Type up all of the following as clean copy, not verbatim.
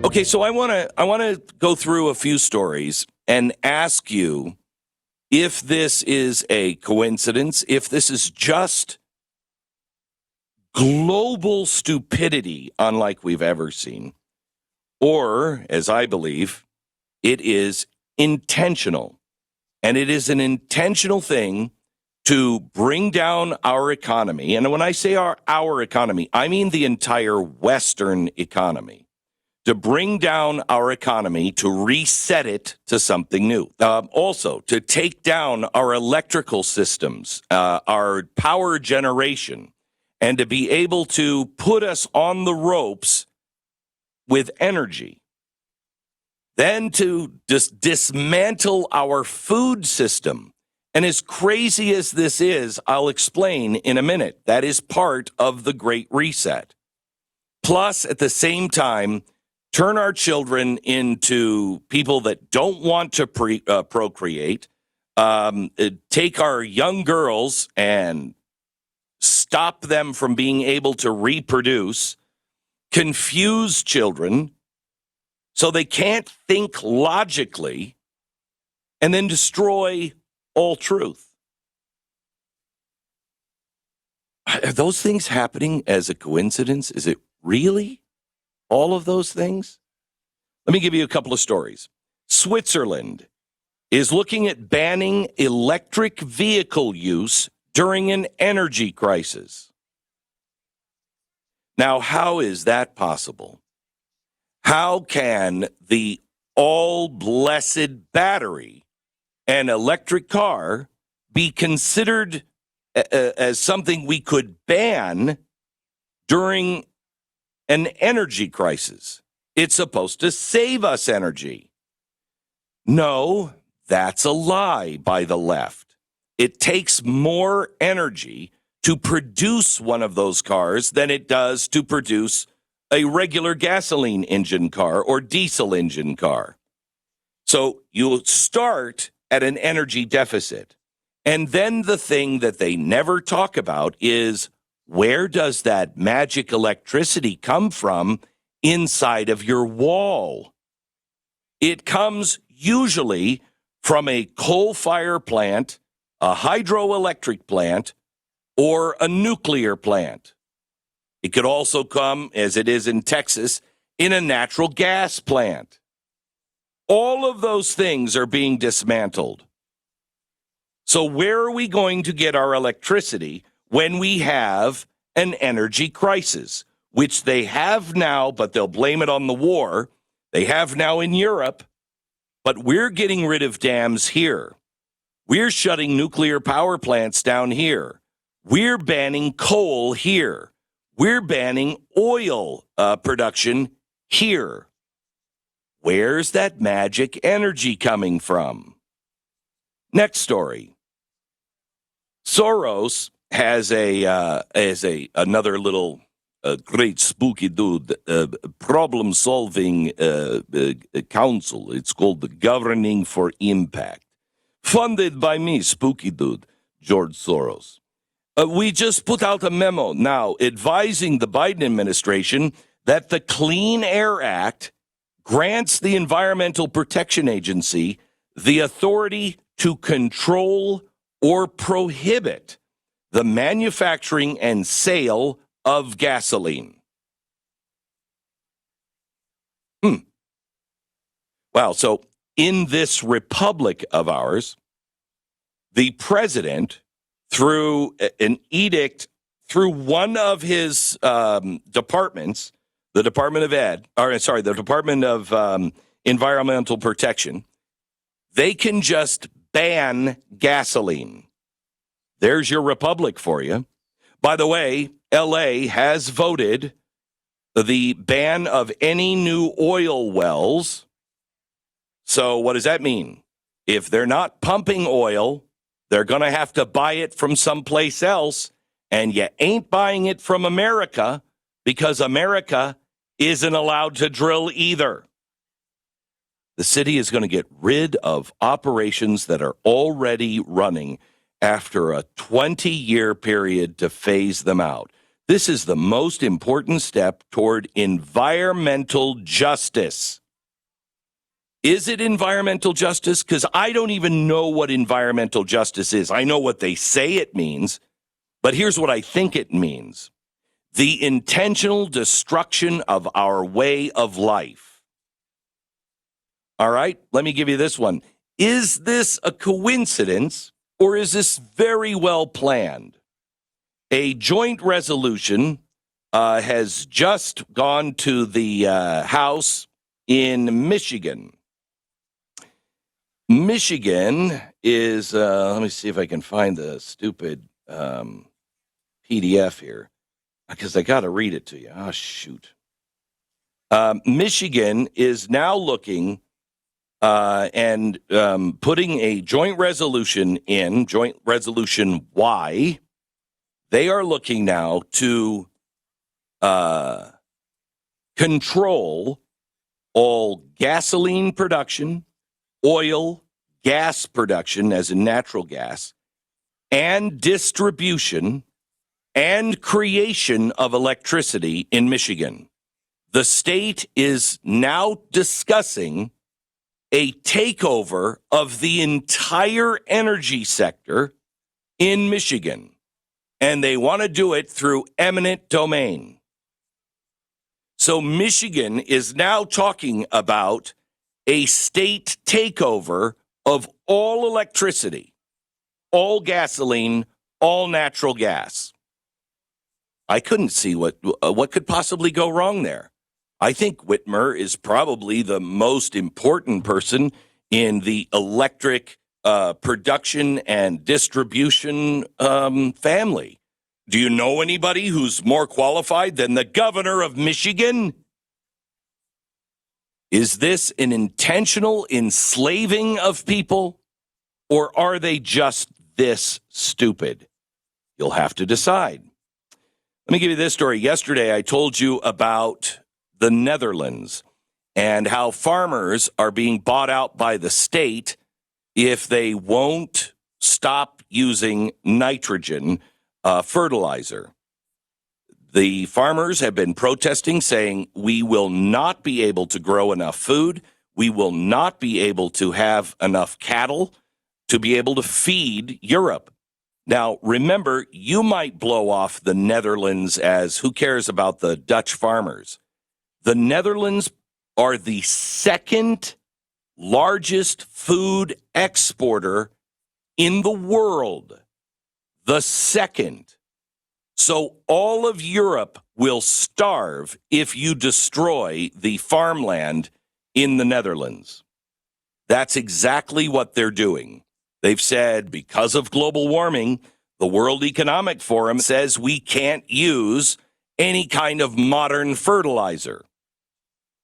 Okay, so I want to go through a few stories and ask you if this is a coincidence, if this is just global stupidity unlike we've ever seen, or, as I believe, it is intentional. And it is an intentional thing to bring down our economy. And when I say our economy, I mean the entire Western economy. To bring down our economy, to reset it to something new. Also, to take down our electrical systems, our power generation, and to be able to put us on the ropes with energy. Then to just dismantle our food system. And as crazy as this is, I'll explain in a minute. That is part of the Great Reset. Plus, at the same time, turn our children into people that don't want to procreate, take our young girls and stop them from being able to reproduce, confuse children so they can't think logically, and then destroy all truth. Are those things happening as a coincidence? Is it really all of those things? Let me give you a couple of stories. Switzerland is looking at banning electric vehicle use during an energy crisis. Now, how is that possible? How can the all-blessed battery and electric car be considered as something we could ban during an energy crisis? It's supposed to save us energy. No, that's a lie by the left. It takes more energy to produce one of those cars than it does to produce a regular gasoline engine car or diesel engine car. So you'll start at an energy deficit. And then the thing that they never talk about is, where does that magic electricity come from inside of your wall? It comes usually from a coal fire plant, a hydroelectric plant, or a nuclear plant. It could also come, as it is in Texas, in a natural gas plant. All of those things are being dismantled. So where are we going to get our electricity when we have an energy crisis, which they have now, but they'll blame it on the war? They have now in Europe, but we're getting rid of dams here. We're shutting nuclear power plants down here. We're banning coal here. We're banning oil production here. Where's that magic energy coming from? Next story. Soros has another little great spooky dude, problem-solving council. It's called the Governing for Impact, funded by me, spooky dude, George Soros. We just put out a memo now advising the Biden administration that the Clean Air Act grants the Environmental Protection Agency the authority to control or prohibit the manufacturing and sale of gasoline. Wow, so in this republic of ours, the president, through an edict, through one of his departments, the Department of Environmental Protection, they can just ban gasoline. There's your republic for you. By the way, LA has voted the ban of any new oil wells. So what does that mean? If they're not pumping oil, they're going to have to buy it from someplace else, and you ain't buying it from America because America isn't allowed to drill either. The city is going to get rid of operations that are already running after a 20-year period to phase them out. This is the most important step toward environmental justice. Is it environmental justice? Because I don't even know what environmental justice is. I know what they say it means, but here's what I think it means. The intentional destruction of our way of life. All right, let me give you this one. Is this a coincidence, or is this very well planned? A joint resolution has just gone to the House in Michigan. Michigan is, let me see if I can find the stupid PDF here, because I got to read it to you. Oh, shoot. Michigan is now looking and putting a joint resolution in, Joint Resolution Y. They are looking now to control all gasoline production, oil, gas production, as in natural gas, and distribution and creation of electricity in Michigan. The state is now discussing a takeover of the entire energy sector in Michigan, and they want to do it through eminent domain. So Michigan is now talking about a state takeover of all electricity, all gasoline, all natural gas. I couldn't see what could possibly go wrong there. I think Whitmer is probably the most important person in the electric production and distribution family. Do you know anybody who's more qualified than the governor of Michigan? Is this an intentional enslaving of people, or are they just this stupid? You'll have to decide. Let me give you this story. Yesterday, I told you about the Netherlands and how farmers are being bought out by the state if they won't stop using nitrogen fertilizer. The farmers have been protesting, saying we will not be able to grow enough food. We will not be able to have enough cattle to be able to feed Europe. Now, remember, you might blow off the Netherlands as who cares about the Dutch farmers. The Netherlands are the second largest food exporter in the world. The second. So all of Europe will starve if you destroy the farmland in the Netherlands. That's exactly what they're doing. They've said because of global warming, the World Economic Forum says we can't use any kind of modern fertilizer.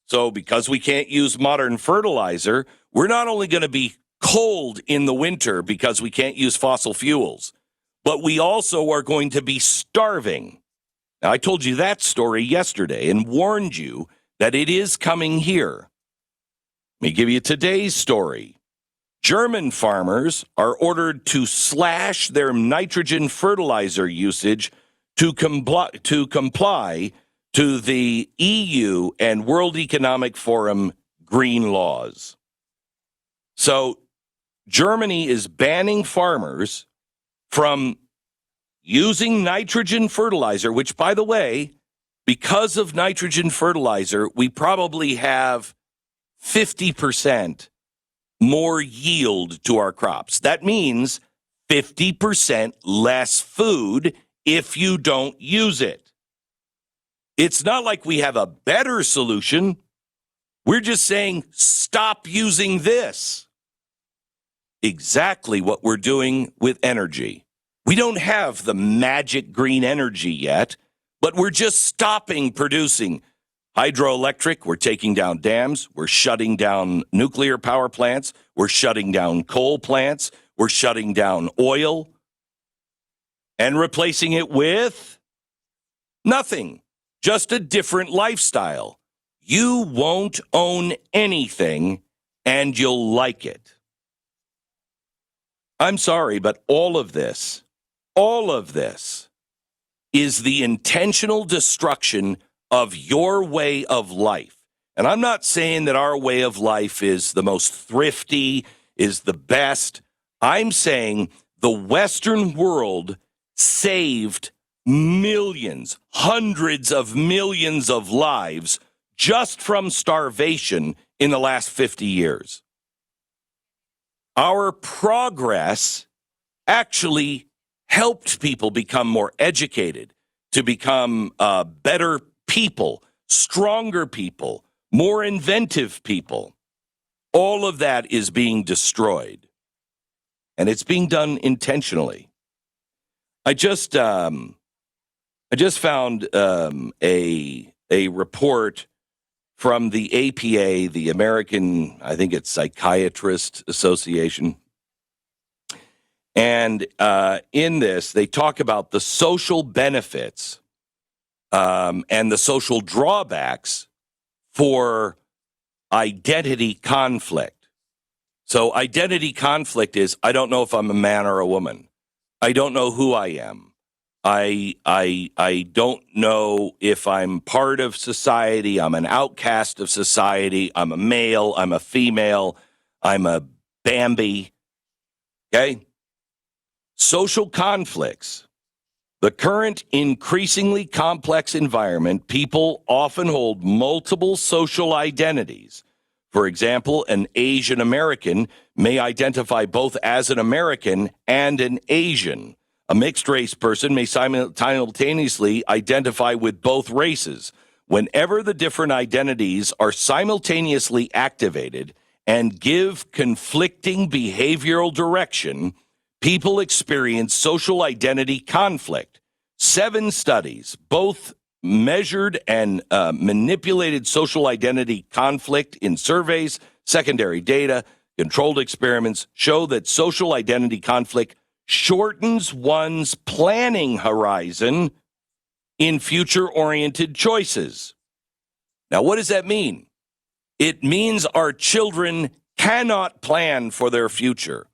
So because we can't use modern fertilizer, we're not only going to be cold in the winter because we can't use fossil fuels, but we also are going to be starving. Now, I told you that story yesterday and warned you that it is coming here. Let me give you today's story. German farmers are ordered to slash their nitrogen fertilizer usage to comply to the EU and World Economic Forum green laws. So Germany is banning farmers from using nitrogen fertilizer, which, by the way, because of nitrogen fertilizer, we probably have 50% more yield to our crops. That means 50% less food if you don't use it. It's not like we have a better solution. We're just saying, stop using this. Exactly what we're doing with energy. We don't have the magic green energy yet, but we're just stopping producing hydroelectric. We're taking down dams. We're shutting down nuclear power plants. We're shutting down coal plants. We're shutting down oil and replacing it with nothing, just a different lifestyle. You won't own anything and you'll like it. I'm sorry, but all of this is the intentional destruction of your way of life. And I'm not saying that our way of life is the most thrifty, is the best. I'm saying the Western world saved millions, hundreds of millions of lives just from starvation in the last 50 years. Our progress actually helped people become more educated, to become better people, stronger people, more inventive people. All of that is being destroyed, and it's being done intentionally. I just found a report from the APA, the American, I think it's Psychiatrist Association. And in this, they talk about the social benefits and the social drawbacks for identity conflict. So identity conflict is, I don't know if I'm a man or a woman. I don't know who I am. I don't know if I'm part of society. I'm an outcast of society. I'm a male. I'm a female. I'm a Bambi. Okay? Social conflicts. The current increasingly complex environment, people often hold multiple social identities. For example, an Asian American may identify both as an American and an Asian. A mixed race person may simultaneously identify with both races. Whenever the different identities are simultaneously activated and give conflicting behavioral direction, people experience social identity conflict. 7 studies, both measured and manipulated social identity conflict in surveys, secondary data, controlled experiments, show that social identity conflict shortens one's planning horizon in future-oriented choices. Now, what does that mean? It means our children cannot plan for their future.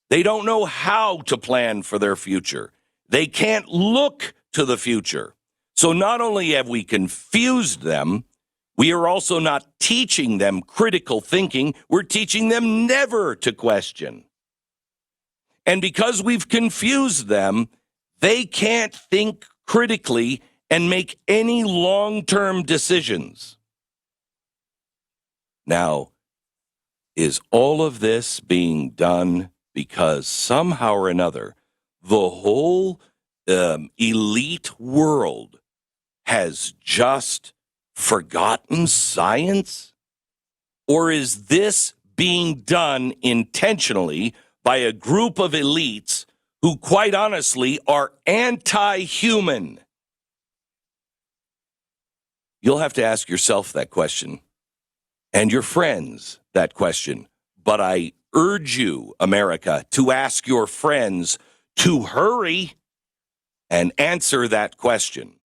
They don't know how to plan for their future. They can't look to the future. So not only have we confused them, we are also not teaching them critical thinking. We're teaching them never to question. And because we've confused them, they can't think critically and make any long-term decisions. Now, is all of this being done because somehow or another, the whole elite world has just forgotten science? Or is this being done intentionally by a group of elites who, quite honestly, are anti-human? You'll have to ask yourself that question, and your friends that question. But I urge you, America, to ask your friends to hurry and answer that question.